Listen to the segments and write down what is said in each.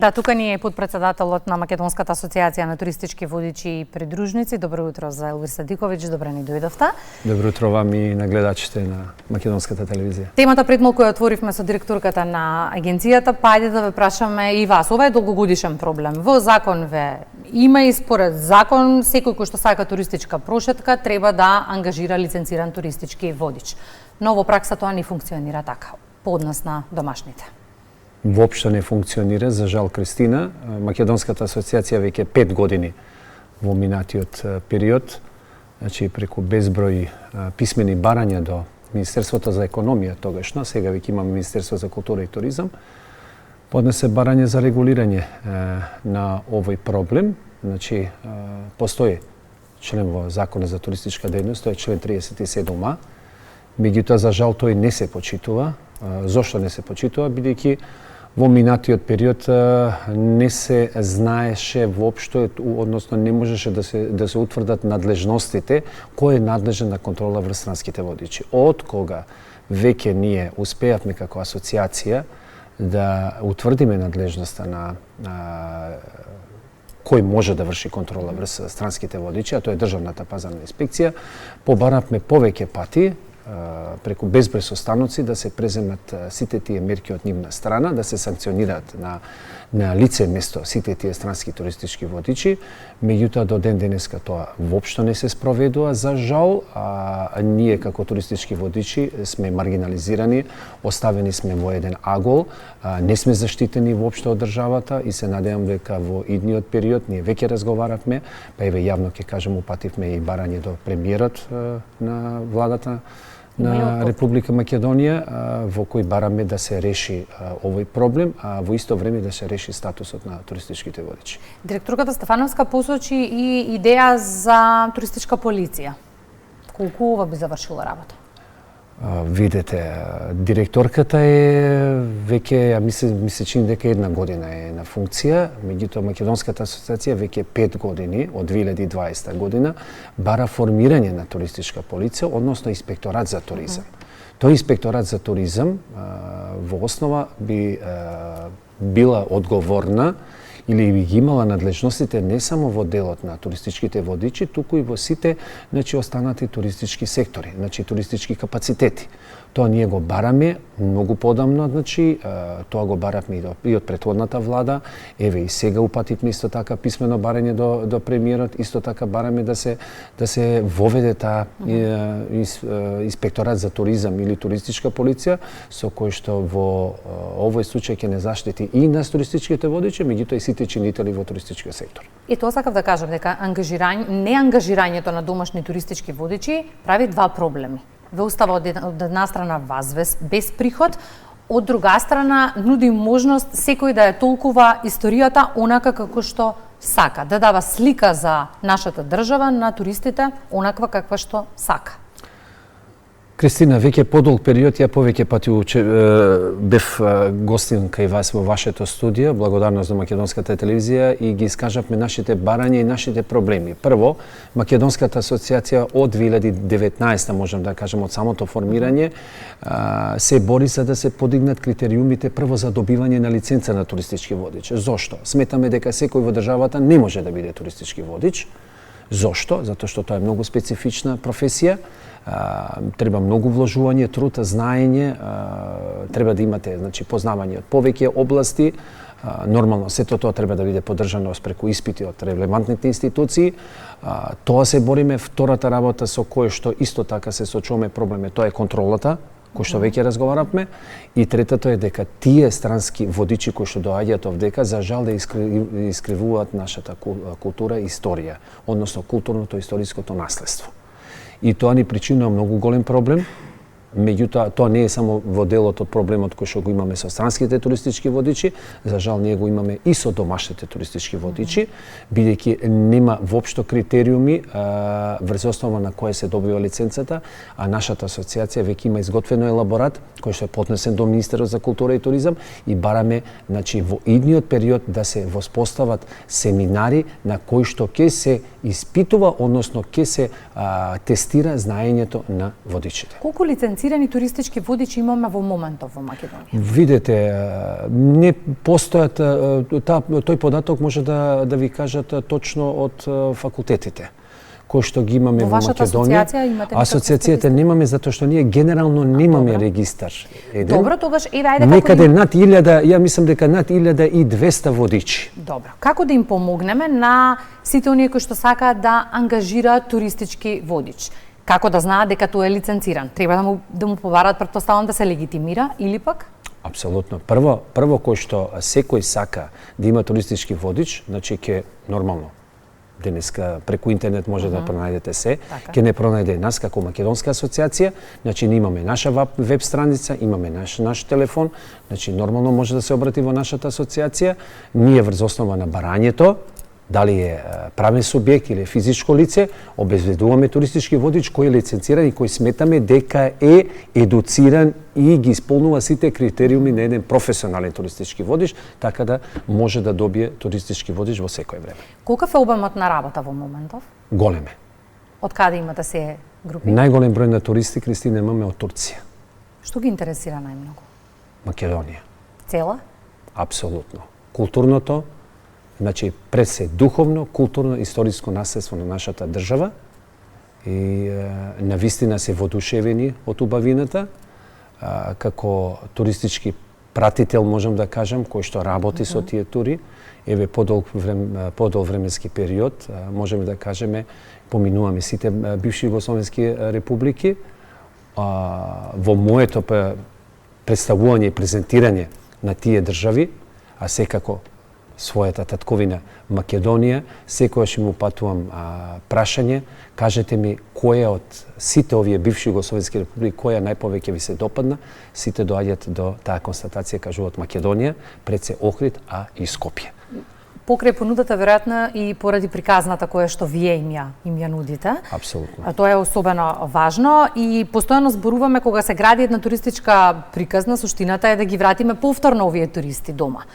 Да, тука ни е подпредседателот на Македонската асоциација на туристички водичи и придружници. Добро утро за Елвир Садиковиќ, добре ни дојдовте. Добро утро вам и на гледачите на Македонската телевизија. Темата пред малку ја отворивме со директорката на агенцијата, па ајде да ве прашаме и вас. Ова е долгогодишен проблем. Во закон има и според закон секој кој што сака туристичка прошетка треба да ангажира лиценциран туристички водич. Но во пракса тоа не функционира така, по однос на домашните. Воопшто не функционира, за жал, Кристина. Македонската асоциација веќе 5 години во минатиот период, значи преку безброј писмени барања до Министерството за економија тогашно, сега веќе имаме Министерство за култура и туризам, поднесе барање за регулирање на овој проблем. Значи, постои член во Законот за туристичка дејност, тој е член 37а, меѓутоа за жал тој не се почитува. Зошто не се почитува? Бидејќи во минатиот период не се знаеше воопшто, односно не можеше да се утврдат надлежностите, кој е надлежен на контрола врз странските водичи. Од кога веќе ние успеавме како асоциација да утврдиме надлежноста на кој може да врши контрола врз странските водичи, а тоа е Државната пазарна инспекција, побаравме повеќе пати преку безброј состаноци да се преземат сите тие мерки од нивна страна, да се санкционираат на лице место сите тие странски туристички водичи, меѓутоа до ден денеска тоа воопшто не се спроведува, за жал, ние како туристички водичи сме маргинализирани, оставени сме во еден агол, не сме заштитени воопшто од државата и се надевам дека во идниот период ние веќе разговаравме, па еве јавно ќе кажем, упативме и барање до премиерот на владата на Република Македонија, во кој бараме да се реши овој проблем, а во исто време да се реши статусот на туристичките водичи. Директорката Стефановска посочи и идеја за туристичка полиција. Колку ова би завршила работа? Видете, директорката е веќе, ми се чини дека 1 година е на функција, меѓутоа Македонската асоциација веќе 5 години, од 2020 година, бара формирање на туристичка полиција, односно инспекторат за туризам. Тој инспекторат за туризам во основа би била одговорна или би ги имала надлежностите не само во делот на туристичките водичи, туку и во сите останати туристички сектори, туристички капацитети. Тоа ние го бараме многу подамно, тоа го баравме и од претходната влада, еве и сега упативме исто така писмено барање до премиерот, исто така бараме да се воведе таа инспекторат за туризам или туристичка полиција, со кој што во овој случај ќе не заштити и нас туристичките водичи, меѓутоа и сите чинители во туристичкиот сектор. И тоа сакав да кажам дека неангажирањето на домашни туристички водичи прави два проблеми. Ве остава од една страна вас без приход, од друга страна нуди можност секој да ја толкува историјата онака како што сака, да дава слика за нашата држава на туристите онаква каква што сака. Кристина, веќе подолг период, ја повеќе пати бев гостин кај вас во вашето студио, благодарност до Македонската телевизија, и ги искажавме нашите барања и нашите проблеми. Прво, Македонската асоциација од 2019, можам да кажем, од самото формирање, се бори за да се подигнат критериумите прво за добивање на лиценца на туристички водич. Зошто? Сметаме дека секој во државата не може да биде туристички водич. Зошто? Затоа што тоа е многу специфична професија. Треба многу вложување, труд, знаење, треба да имате познавање од повеќе области. Нормално, сето тоа треба да биде поддржано преку испити од релевантните институции. Тоа се бориме. Втората работа со која што исто така се сочуваме проблеме, тоа е контролата, кој што веќе разговаравме, и третото е дека тие странски водичи кои што доаѓаат овдека, за жал да искривуваат нашата култура и историја, односно културното и историското наследство. И тоа ни причинува многу голем проблем. Меѓутоа, тоа не е само во делот од проблемот кој што го имаме со странските туристички водичи, за жал ние го имаме и со домашните туристички водичи, бидејќи нема воопшто критериуми врз основа на која се добива лиценцата, а нашата асоциација веќе има изготвено елаборат кој што е поднесен до Министерот за култура и туризам и бараме во идниот период да се воспостават семинари на кои што ќе се испитува, односно ќе се тестира знаењето на водичите. Колку лиценци лиценцирани туристички водичи имаме во моментов во Македонија? Видете, не постојат, тој податок може да ви кажат точно од факултетите кои што ги имаме во Македонија. Асоциацијата немаме затоа што ние генерално немаме регистар. Добро, тогаш ајде некаде над 1000, ја мислам дека над 1200 водичи. Добро. Како да им помогнеме на сите оние кои што сакаат да ангажираат туристички водич? Како да знаат дека тој е лиценциран? Треба да му побараат, претпоставам, да се легитимира или пак? Апсолутно. Прво кој што секој сака да има туристички водич, значи ќе нормално денеска преку интернет може да пронајдете се, ќе не пронајде нас како Македонска асоциација, значи ние имаме наша веб страница, имаме наш телефон, значи нормално може да се обрати во нашата асоциација, ние врз основа на барањето, дали е правен субјект или физичко лице, обезбедуваме туристички водич кој е лиценциран и кој сметаме дека е едуциран и ги исполнува сите критериуми на еден професионален туристички водич, така да може да добие туристички водич во секој време. Колкав е обемот на работа во моментов? Голем е. Од каде имате се групи? Најголем број на туристи, Кристина, имаме од Турција. Што ги интересира најмногу? Македонија. Цела? Апсолутно. Културното, значи пред се духовно, културно, историско наследство на нашата држава и навистина се воодушевени од убавината, како туристички пратител можам да кажам, кој што работи со тие тури, еве подолг временски период, можеме да кажеме, поминуваме сите бивши југословенски републики, во моето представување и презентирање на тие држави, а секако својата татковина Македонија, секогаш му патувам прашање, кажете ми која од сите овие бивши југословенски републики, која најповеќе ви се допадна, сите доаѓаат до таа констатација, кажуваат Македонија, пред се Охрид, а и Скопје. Покрај понудата, веројатно и поради приказната која што вие им ја нудите. Апсолутно. Тоа е особено важно и постојано зборуваме кога се гради една туристичка приказна, суштината е да ги вратиме повторно овие туристи дома.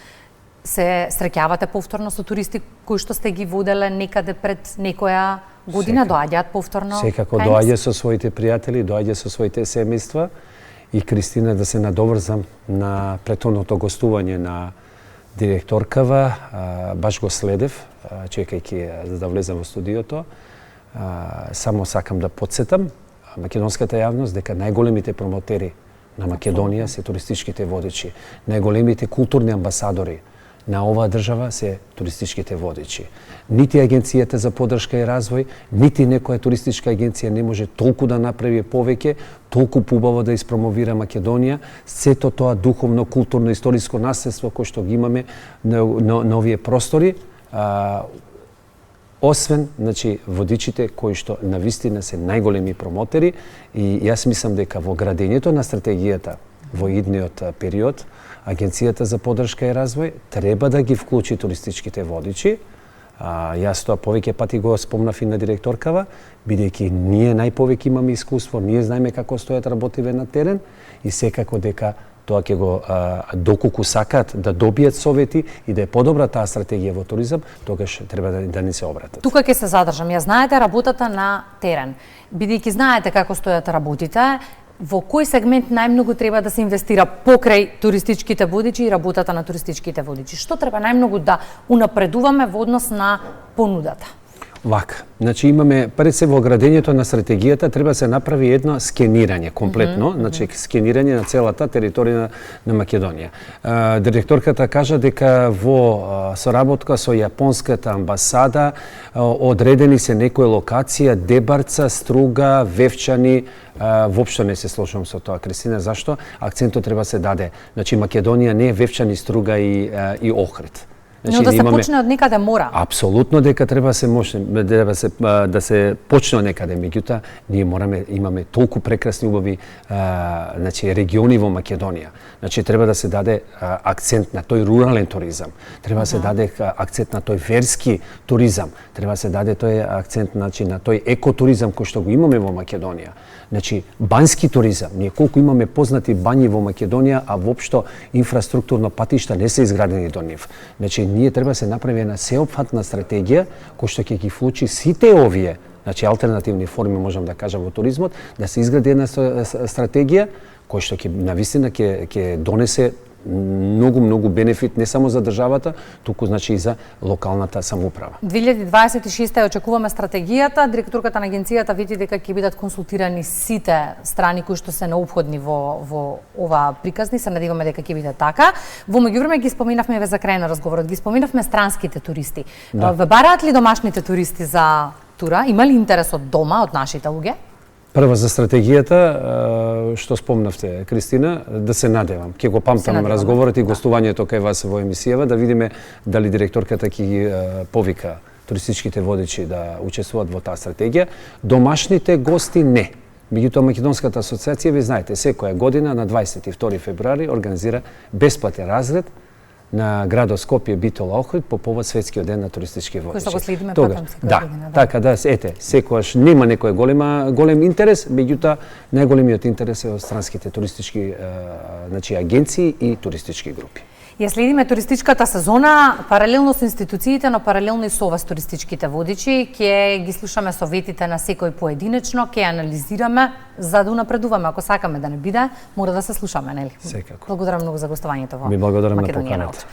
Се среќавате повторно со туристи кои што сте ги воделе некаде пред некоја година, доаѓаат повторно? Секако доаѓа со своите пријатели, доаѓа со своите семејства и Кристина, да се надоврзам на претhodното гостување на директоркава, баш го следев, чекајќи за да влезам во студиото. Само сакам да потсетам македонската јавност дека најголемите промотери на Македонија се туристичките водичи, најголемите културни амбасадори на оваа држава се туристичките водичи. Нити Агенцијата за поддршка и развој, нити некоја туристичка агенција не може толку да направи повеќе, толку поубаво да испромовира Македонија, сето тоа духовно, културно, историско наследство кој што ги имаме на овие простори, освен, значи, водичите кои што навистина се најголеми промотери, и јас мислам дека во градењето на стратегијата во идниот период, Агенцијата за поддршка и развој треба да ги вклучи туристичките водичи. Јас тоа повеќе пати го спомнав и на директоркава, бидејќи ние најповеќе имаме искуство, ние знаеме како стојат работиве на терен и секако дека тоа ќе го доколку сакаат да добијат совети и да е подобра таа стратегија во туризам, тогаш треба да ни се обратат. Тука ќе се задржам. Ја знаете работата на терен. Бидејќи знаете како стојат работите, во кој сегмент најмногу треба да се инвестира покрај туристичките водичи и работата на туристичките водичи? Што треба најмногу да унапредуваме во однос на понудата? Вака, значи имаме пред се во градењето на стратегијата треба да се направи едно скенирање комплетно, значи скенирање на целата територија на Македонија. Директорката кажа дека во соработка со јапонската амбасада одредени се некои локација, Дебарца, Струга, Вевчани. Воопшто не се сложувам со тоа, Кристина. Зашто? Акцентот треба да се даде. Значи Македонија не е Вевчани, Струга и Охрид. Значи, но да се почне од некаде мора. Апсолутно дека треба да се почне од некаде, меѓутоа ние имаме толку прекрасни убави значи региони во Македонија. Значи треба да се даде акцент на тој рурален туризам. Треба да се даде акцент на тој верски туризам. Треба да се даде тој акцент значи на тој екотуризам кој што го имаме во Македонија. Значи банјски туризам. Ние колку имаме познати бањи во Македонија, а воопшто инфраструктурно патишта не се изградени до нив. Значи ние треба да се направи една сеопфатна стратегија која што ќе ги вклучи сите овие значи алтернативни форми можам да кажам во туризмот, да се изгради една стратегија која што ќе навистина ќе донесе многу бенефит не само за државата, туку значи и за локалната самоуправа. 2026 очекуваме стратегијата, директорката на агенцијата види дека ќе бидат консултирани сите страни кои што се неопходни во ова приказни, се надеваме дека ќе биде така. Во меѓувреме ги споминавме за крај на разговорот, ги споминавме странските туристи. Да. Ве бараат ли домашните туристи за тура? Има ли интерес од дома, од нашите луѓе? Прва за стратегијата, што спомнавте, Кристина, да се надевам. Ќе го памтам разговорот и гостувањето кај вас во емисијава, да видиме дали директорката ќе ги повика туристичките водичи да учествуваат во таа стратегија. Домашните гости не. Меѓутоа, Македонската асоциација, ви знаете, секоја година на 22 февруари организира бесплатен разред на градот Скопје, Битола, Охрид по повод Светскиот ден на туристички водачи. Кој го следиме потом секоја година. Така да, ете, секогаш нема некој голем интерес, меѓутоа најголемиот интерес е од странските туристички значи агенции и туристички групи. Ја следиме туристичката сезона, паралелно со институциите, но паралелно и со вас туристичките водичи, ќе ги слушаме советите на секој поединечно, ќе анализираме за да напредуваме. Ако сакаме да не биде, мора да се слушаме, нели? Секако. Благодарам многу за гостувањето во Ми благодарам на Македонија. поканата.